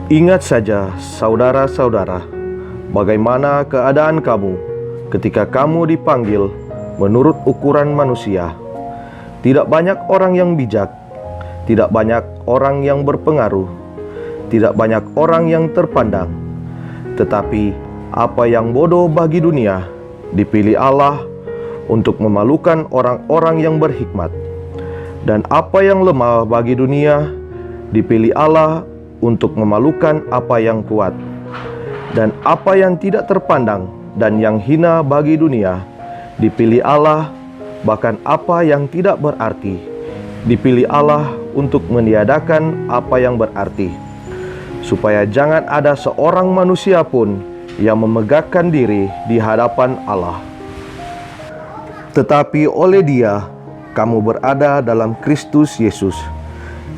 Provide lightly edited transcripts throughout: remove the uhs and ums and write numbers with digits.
Ingat saja, saudara-saudara, bagaimana keadaan kamu ketika kamu dipanggil menurut ukuran manusia. Tidak banyak orang yang bijak, tidak banyak orang yang berpengaruh, tidak banyak orang yang terpandang. Tetapi apa yang bodoh bagi dunia dipilih Allah untuk memalukan orang-orang yang berhikmat. Dan apa yang lemah bagi dunia dipilih Allah untuk memalukan apa yang kuat. Dan apa yang tidak terpandang dan yang hina bagi dunia dipilih Allah, bahkan apa yang tidak berarti dipilih Allah untuk meniadakan apa yang berarti, supaya jangan ada seorang manusia pun yang memegahkan diri di hadapan Allah. Tetapi oleh Dia kamu berada dalam Kristus Yesus,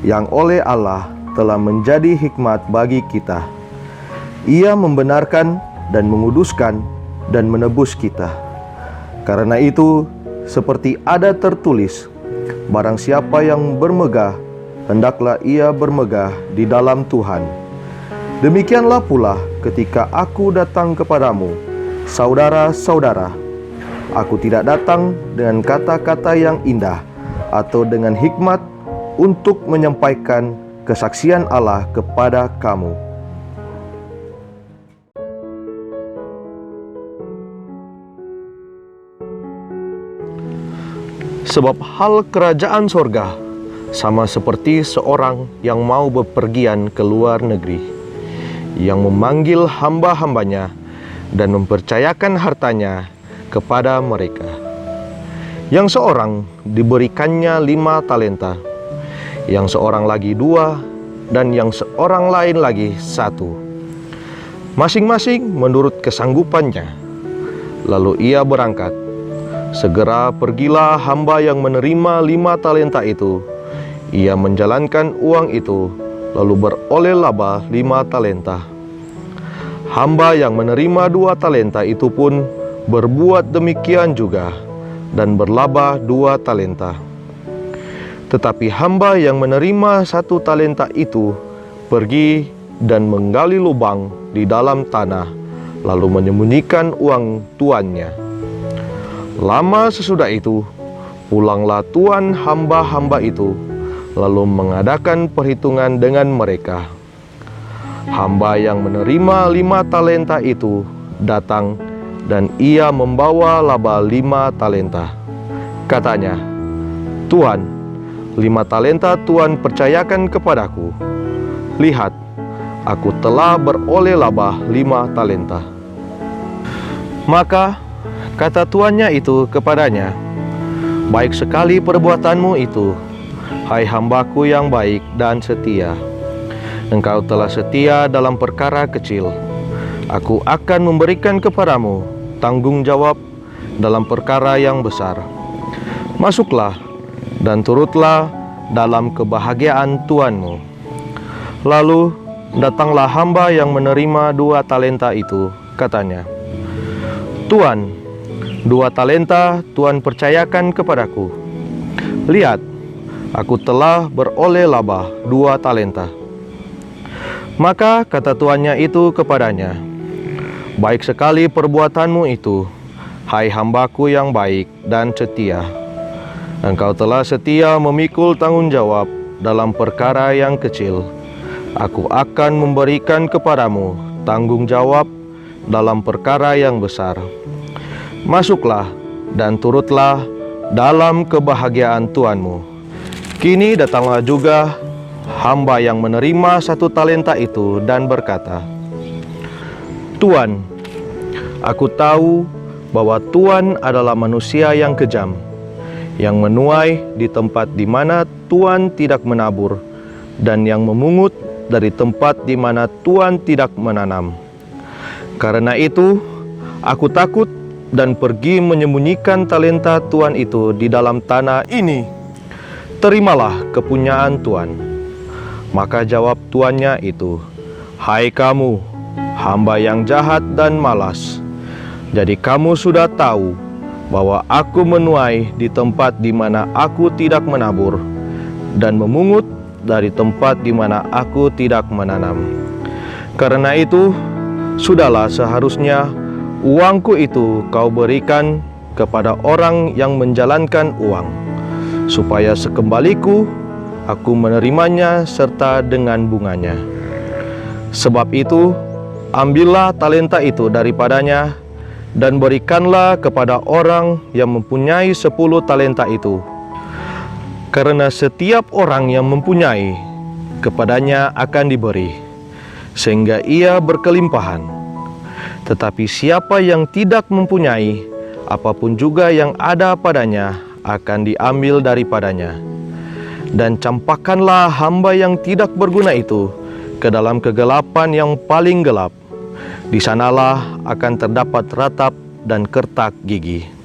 yang oleh Allah telah menjadi hikmat bagi kita. Ia membenarkan dan menguduskan dan menebus kita. Karena itu, seperti ada tertulis, barang siapa yang bermegah, hendaklah ia bermegah di dalam Tuhan. Demikianlah pula ketika aku datang kepadamu, saudara-saudara, aku tidak datang dengan kata-kata yang indah atau dengan hikmat untuk menyampaikan kesaksian Allah kepada kamu. Sebab hal kerajaan sorga sama seperti seorang yang mau bepergian ke luar negeri, yang memanggil hamba-hambanya dan mempercayakan hartanya kepada mereka. Yang seorang diberikannya 5 talenta, yang seorang lagi 2, dan yang seorang lain lagi 1, masing-masing menurut kesanggupannya. Lalu ia berangkat. Segera pergilah hamba yang menerima 5 talenta itu. Ia menjalankan uang itu, lalu beroleh laba 5 talenta. Hamba yang menerima 2 talenta itu pun berbuat demikian juga, dan berlaba 2 talenta. Tetapi hamba yang menerima 1 talenta itu pergi dan menggali lubang di dalam tanah, lalu menyembunyikan uang tuannya. Lama sesudah itu, pulanglah tuan hamba-hamba itu, lalu mengadakan perhitungan dengan mereka. Hamba yang menerima 5 talenta itu datang, dan ia membawa laba 5 talenta. Katanya, "Tuan, 5 talenta Tuan percayakan kepadaku. Lihat, aku telah beroleh laba 5 talenta." Maka kata tuannya itu kepadanya, "Baik sekali perbuatanmu itu, hai hambaku yang baik dan setia. Engkau telah setia dalam perkara kecil. Aku akan memberikan kepadamu tanggung jawab dalam perkara yang besar. Masuklah dan turutlah dalam kebahagiaan tuanmu." Lalu datanglah hamba yang menerima 2 talenta itu. Katanya, "Tuan, 2 talenta Tuan percayakan kepadaku. Lihat, aku telah beroleh laba 2 talenta." Maka kata tuannya itu kepadanya, "Baik sekali perbuatanmu itu, hai hambaku yang baik dan setia. Engkau telah setia memikul tanggung jawab dalam perkara yang kecil. Aku akan memberikan kepadamu tanggung jawab dalam perkara yang besar. Masuklah dan turutlah dalam kebahagiaan tuanmu." Kini datanglah juga hamba yang menerima 1 talenta itu dan berkata, "Tuan, aku tahu bahwa Tuan adalah manusia yang kejam, yang menuai di tempat di mana Tuan tidak menabur, dan yang memungut dari tempat di mana Tuan tidak menanam. Karena itu, aku takut dan pergi menyembunyikan talenta Tuan itu di dalam tanah ini. Terimalah kepunyaan Tuan." Maka jawab tuannya itu, "Hai kamu, hamba yang jahat dan malas. Jadi kamu sudah tahu bahwa aku menuai di tempat di mana aku tidak menabur, dan memungut dari tempat di mana aku tidak menanam. Karena itu, sudahlah seharusnya uangku itu kau berikan kepada orang yang menjalankan uang, supaya sekembaliku aku menerimanya serta dengan bunganya. Sebab itu, ambillah talenta itu daripadanya dan berikanlah kepada orang yang mempunyai 10 talenta itu. Karena setiap orang yang mempunyai, kepadanya akan diberi, sehingga ia berkelimpahan. Tetapi siapa yang tidak mempunyai, apapun juga yang ada padanya akan diambil daripadanya. Dan campakkanlah hamba yang tidak berguna itu ke dalam kegelapan yang paling gelap. Di sanalah akan terdapat ratap dan kertak gigi.